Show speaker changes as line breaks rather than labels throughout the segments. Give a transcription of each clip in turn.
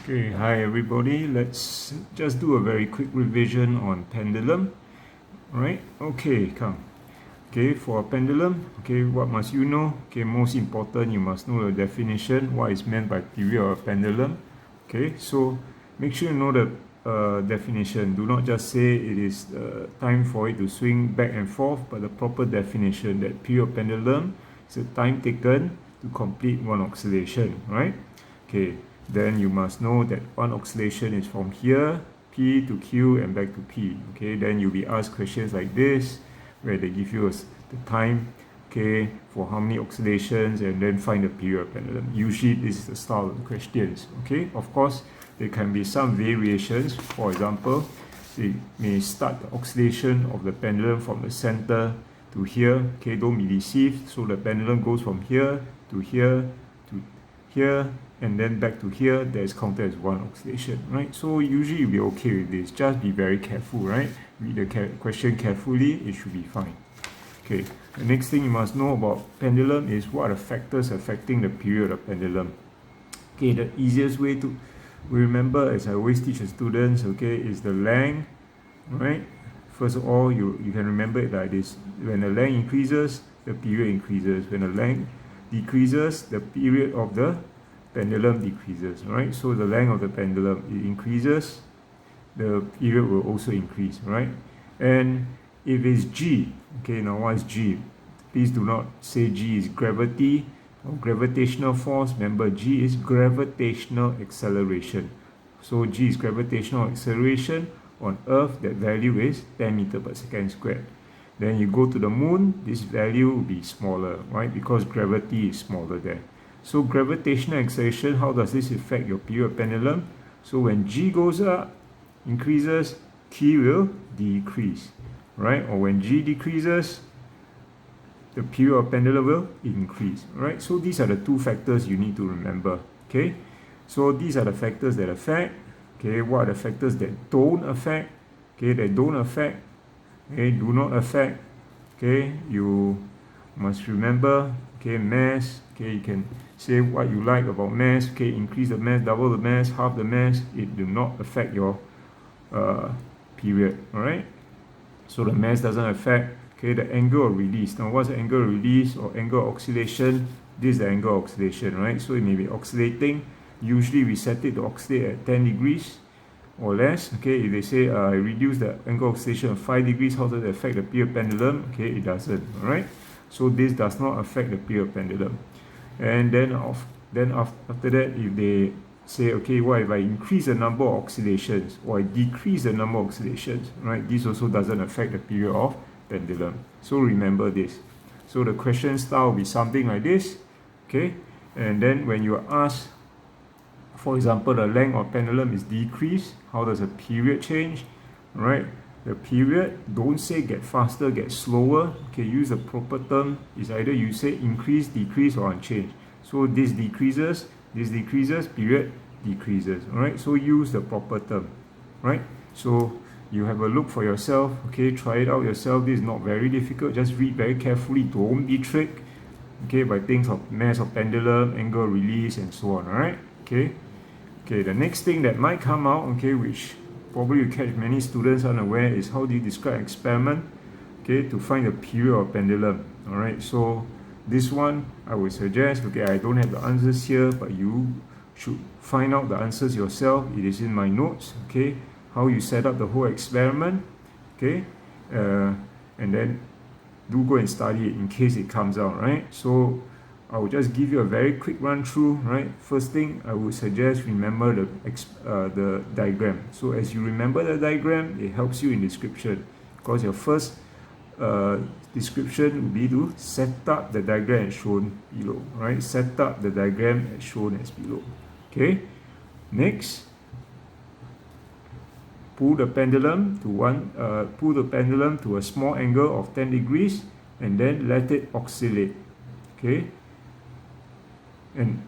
Okay, hi everybody. Let's just do a very quick revision on pendulum. Right? Okay, come. Okay, for a pendulum, okay, what must you know? Okay, most important, you must know the definition, what is meant by period of a pendulum. Okay, so make sure you know the definition. Do not just say it is time for it to swing back and forth, but the proper definition that period of pendulum is the time taken to complete one oscillation, right? Okay, then you must know that one oscillation is from here, P to Q and back to P. Okay, then you'll be asked questions like this, where they give you the time, okay, for how many oscillations, and then find the period of pendulum. Usually this is the style of the questions. Okay, of course there can be some variations. For example, they may start the oscillation of the pendulum from the center to here. Okay, don't be deceived. So the pendulum goes from here to here to here and then back to here. That is counted as one oscillation, right? So usually you'll be okay with this. Just be very careful, right? Read the question carefully, it should be fine. Okay, the next thing you must know about pendulum is what are the factors affecting the period of pendulum. Okay, the easiest way to remember, as I always teach the students, okay, is the length, right? First of all, you can remember it like this. When the length increases, the period increases. When the length decreases, the period of the pendulum decreases, right? So the length of the pendulum, it increases, the period will also increase, right? And if it's G, okay, now what is G? Please do not say G is gravity or gravitational force. Remember, G is gravitational acceleration. So G is gravitational acceleration. On Earth, that value is 10 meters per second squared. Then you go to the moon, this value will be smaller, right? Because gravity is smaller there. So gravitational acceleration, how does this affect your period of pendulum? So when G goes up, increases, T will decrease, right? Or when G decreases, the period of pendulum will increase, right? So these are the two factors you need to remember, okay? So these are the factors that affect, okay? What are the factors that don't affect, okay? That don't affect, okay? Do not affect, okay? You must remember, okay? Mass, okay? You can say what you like about mass, okay? Increase the mass, double the mass, half the mass. It do not affect your period, all right? So the mass doesn't affect, okay, the angle of release. Now what's the angle of release or angle of oscillation? This is the angle of oscillation, right? So it may be oscillating. Usually we set it to oscillate at 10 degrees or less. Okay, if they say reduce the angle of oscillation of 5 degrees, how does it affect the period pendulum? Okay, it doesn't, all right? So this does not affect the period pendulum. And then after that, if they say, okay, what if I increase the number of oscillations or I decrease the number of oscillations, right? This also doesn't affect the period of pendulum. So remember this. So the question style will be something like this, okay? And then when you are asked, for example, the length of pendulum is decreased, how does the period change, right? The period, don't say get faster, get slower. Okay, use the proper term. Is either you say increase, decrease, or unchanged. So this decreases, period decreases. All right, so use the proper term, right? So you have a look for yourself. Okay, try it out yourself. This is not very difficult. Just read very carefully. Don't be tricked, okay, by things of mass of pendulum, angle release, and so on. All right, okay. Okay, the next thing that might come out, okay, which probably you catch many students unaware, is how do you describe experiment, okay, to find the period of pendulum. All right, so this one I would suggest, okay, I don't have the answers here, but you should find out the answers yourself. It is in my notes, okay, how you set up the whole experiment, okay, and then do go and study it in case it comes out, right? So I will just give you a very quick run through, right? First thing I would suggest, remember the diagram. So as you remember the diagram, it helps you in description, because your first description will be to set up the diagram as shown below, right? Set up the diagram as shown as below. Okay. Next, pull the pendulum to a small angle of 10 degrees and then let it oscillate. Okay. And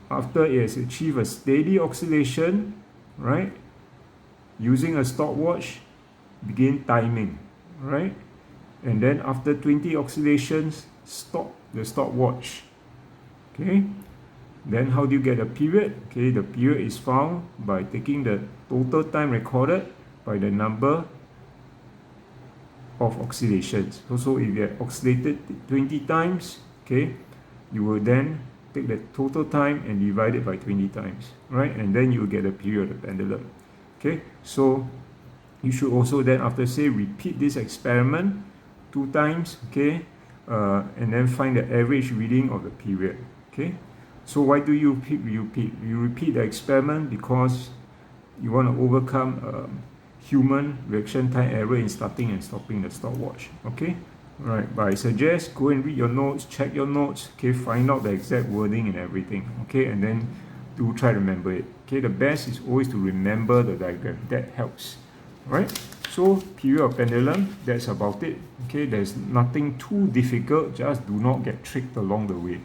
after it has achieved a steady oscillation, right, using a stopwatch, begin timing, right? And then after 20 oscillations, stop the stopwatch. Okay. Then how do you get a period? Okay, the period is found by taking the total time recorded by the number of oscillations. So if you have oscillated 20 times, okay, you will then take the total time and divide it by 20 times, right? And then you will get a period of the pendulum. Okay, so you should also then, after say, repeat this experiment 2 times, okay, and then find the average reading of the period. Okay, so why do you repeat? You repeat the experiment because you want to overcome human reaction time error in starting and stopping the stopwatch. Okay, right. But I suggest go and read your notes, check your notes. Okay, find out the exact wording and everything. Okay, and then do try to remember it. Okay, the best is always to remember the diagram. That helps. Right. So period of pendulum. That's about it. Okay, there's nothing too difficult. Just do not get tricked along the way.